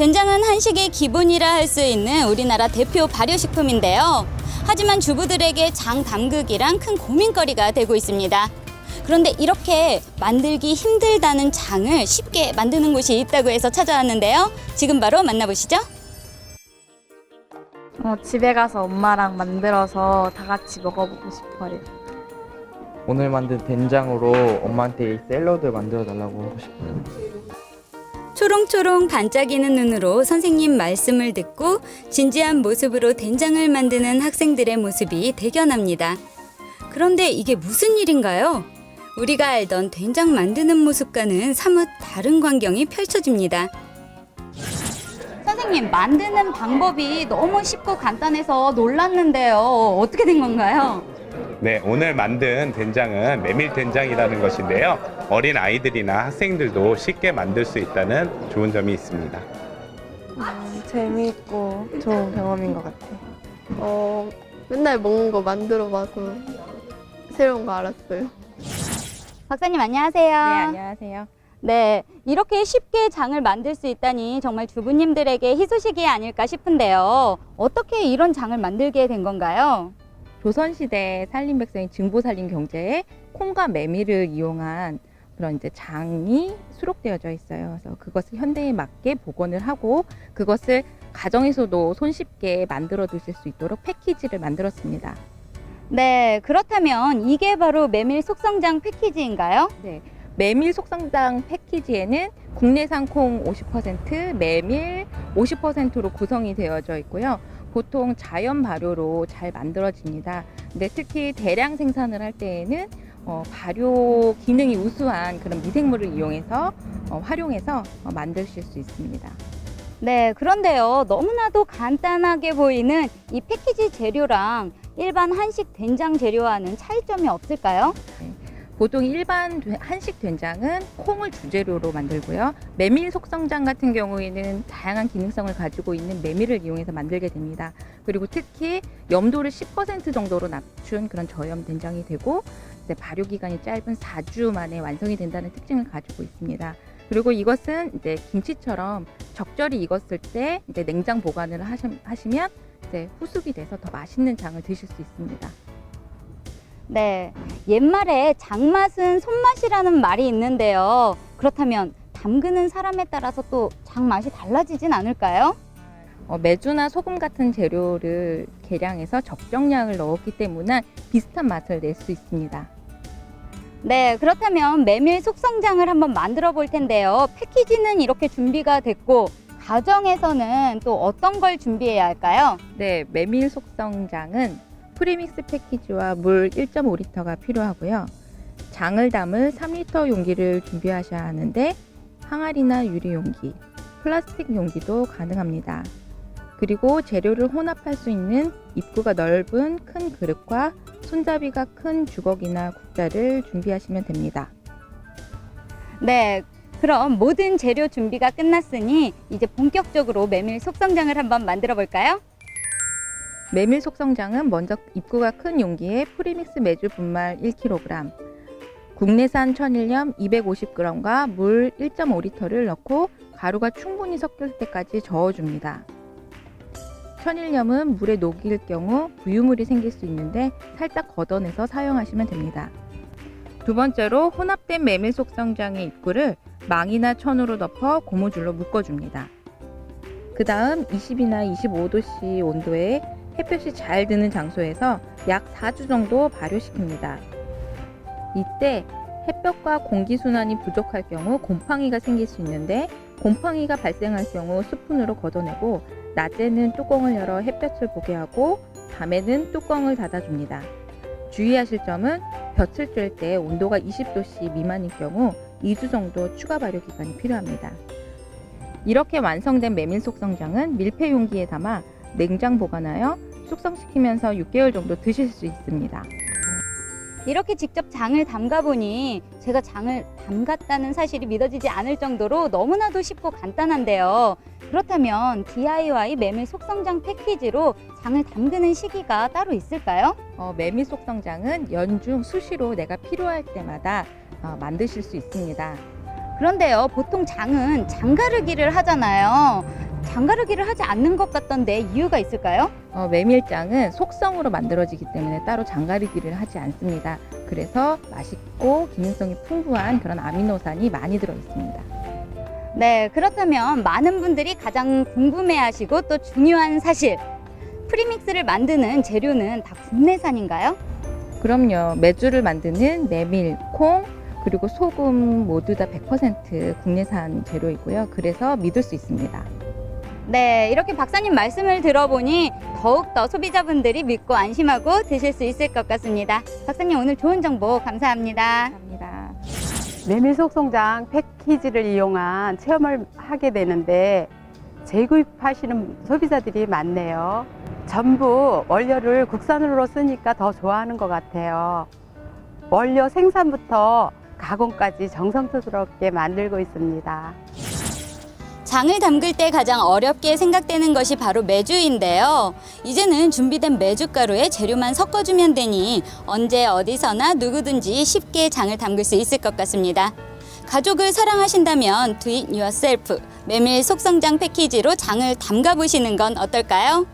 된장은 한식의 기본이라 할 수 있는 우리나라 대표 발효식품인데요. 하지만 주부들에게 장 담그기랑 큰 고민거리가 되고 있습니다. 그런데 이렇게 만들기 힘들다는 장을 쉽게 만드는 곳이 있다고 해서 찾아왔는데요. 지금 바로 만나보시죠. 집에 가서 엄마랑 만들어서 다 같이 먹어보고 싶어요. 오늘 만든 된장으로 엄마한테 이 샐러드 만들어 달라고 하고 싶어요. 초롱초롱 반짝이는 눈으로 선생님 말씀을 듣고 진지한 모습으로 된장을 만드는 학생들의 모습이 대견합니다. 그런데 이게 무슨 일인가요? 우리가 알던 된장 만드는 모습과는 사뭇 다른 광경이 펼쳐집니다. 선생님, 만드는 방법이 너무 쉽고 간단해서 놀랐는데요. 어떻게 된 건가요? 네, 오늘 만든 된장은 메밀된장이라는 것인데요. 어린 아이들이나 학생들도 쉽게 만들 수 있다는 좋은 점이 있습니다. 재미있고 좋은 경험인 것 같아요. 맨날 먹는 거 만들어 봐서 새로운 거 알았어요. 박사님, 안녕하세요. 네, 안녕하세요. 네, 이렇게 쉽게 장을 만들 수 있다니 정말 주부님들에게 희소식이 아닐까 싶은데요. 어떻게 이런 장을 만들게 된 건가요? 조선시대 산림백성의 증보살림 경제에 콩과 메밀을 이용한 그런 이제 장이 수록되어져 있어요. 그래서 그것을 현대에 맞게 복원을 하고 그것을 가정에서도 손쉽게 만들어 드실 수 있도록 패키지를 만들었습니다. 네, 그렇다면 이게 바로 메밀 속성장 패키지인가요? 네, 메밀 속성장 패키지에는 국내산 콩 50%, 메밀 50%로 구성이 되어져 있고요. 보통 자연 발효로 잘 만들어집니다. 근데 특히 대량 생산을 할 때에는 발효 기능이 우수한 그런 미생물을 이용해서 활용해서 만드실 수 있습니다. 네, 그런데요. 너무나도 간단하게 보이는 이 패키지 재료랑 일반 한식 된장 재료와는 차이점이 없을까요? 보통 일반 한식 된장은 콩을 주재료로 만들고요. 메밀 속성장 같은 경우에는 다양한 기능성을 가지고 있는 메밀을 이용해서 만들게 됩니다. 그리고 특히 염도를 10% 정도로 낮춘 그런 저염 된장이 되고 이제 발효 기간이 짧은 4주 만에 완성이 된다는 특징을 가지고 있습니다. 그리고 이것은 이제 김치처럼 적절히 익었을 때 이제 냉장 보관을 하시면 이제 후숙이 돼서 더 맛있는 장을 드실 수 있습니다. 네, 옛말에 장맛은 손맛이라는 말이 있는데요. 그렇다면 담그는 사람에 따라서 또 장맛이 달라지진 않을까요? 메주나 소금 같은 재료를 계량해서 적정량을 넣었기 때문에 비슷한 맛을 낼 수 있습니다. 네, 그렇다면 메밀 속성장을 한번 만들어 볼 텐데요. 패키지는 이렇게 준비가 됐고 가정에서는 또 어떤 걸 준비해야 할까요? 네, 메밀 속성장은 프리믹스 패키지와 물 1.5리터가 필요하고요. 장을 담을 3리터 용기를 준비하셔야 하는데 항아리나 유리 용기, 플라스틱 용기도 가능합니다. 그리고 재료를 혼합할 수 있는 입구가 넓은 큰 그릇과 손잡이가 큰 주걱이나 국자를 준비하시면 됩니다. 네, 그럼 모든 재료 준비가 끝났으니 이제 본격적으로 메밀 속성장을 한번 만들어 볼까요? 메밀 속성장은 먼저 입구가 큰 용기에 프리믹스 메주 분말 1kg, 국내산 천일염 250g과 물 1.5리터를 넣고 가루가 충분히 섞일 때까지 저어줍니다. 천일염은 물에 녹일 경우 부유물이 생길 수 있는데 살짝 걷어내서 사용하시면 됩니다. 두 번째로 혼합된 메밀 속성장의 입구를 망이나 천으로 덮어 고무줄로 묶어줍니다. 그 다음 20이나 25도씨 온도에 햇볕이 잘 드는 장소에서 약 4주 정도 발효시킵니다. 이때 햇볕과 공기순환이 부족할 경우 곰팡이가 생길 수 있는데 곰팡이가 발생할 경우 스푼으로 걷어내고 낮에는 뚜껑을 열어 햇볕을 보게 하고 밤에는 뚜껑을 닫아줍니다. 주의하실 점은 볕을 쬐을 때 온도가 20도씨 미만일 경우 2주 정도 추가 발효 기간이 필요합니다. 이렇게 완성된 메밀 속성장은 밀폐 용기에 담아 냉장 보관하여 숙성시키면서 6개월 정도 드실 수 있습니다. 이렇게 직접 장을 담가 보니 제가 장을 담갔다는 사실이 믿어지지 않을 정도로 너무나도 쉽고 간단한데요. 그렇다면 DIY 메밀 속성장 패키지로 장을 담그는 시기가 따로 있을까요? 메밀 속성장은 연중 수시로 내가 필요할 때마다 만드실 수 있습니다. 그런데요, 보통 장은 장가르기를 하잖아요. 장가르기를 하지 않는 것 같던데 이유가 있을까요? 메밀장은 속성으로 만들어지기 때문에 따로 장가르기를 하지 않습니다. 그래서 맛있고 기능성이 풍부한 그런 아미노산이 많이 들어 있습니다. 네, 그렇다면 많은 분들이 가장 궁금해하시고 또 중요한 사실, 프리믹스를 만드는 재료는 다 국내산인가요? 그럼요. 메주를 만드는 메밀, 콩, 그리고 소금 모두 다 100% 국내산 재료이고요. 그래서 믿을 수 있습니다. 네, 이렇게 박사님 말씀을 들어보니 더욱더 소비자분들이 믿고 안심하고 드실 수 있을 것 같습니다. 박사님 오늘 좋은 정보 감사합니다. 감사합니다. 메밀 속성장 패키지를 이용한 체험을 하게 되는데 재구입하시는 소비자들이 많네요. 전부 원료를 국산으로 쓰니까 더 좋아하는 것 같아요. 원료 생산부터 가공까지 정성스럽게 만들고 있습니다. 장을 담글 때 가장 어렵게 생각되는 것이 바로 메주인데요. 이제는 준비된 메주가루에 재료만 섞어주면 되니 언제 어디서나 누구든지 쉽게 장을 담글 수 있을 것 같습니다. 가족을 사랑하신다면 Do It Yourself 메밀 속성장 패키지로 장을 담가 보시는 건 어떨까요?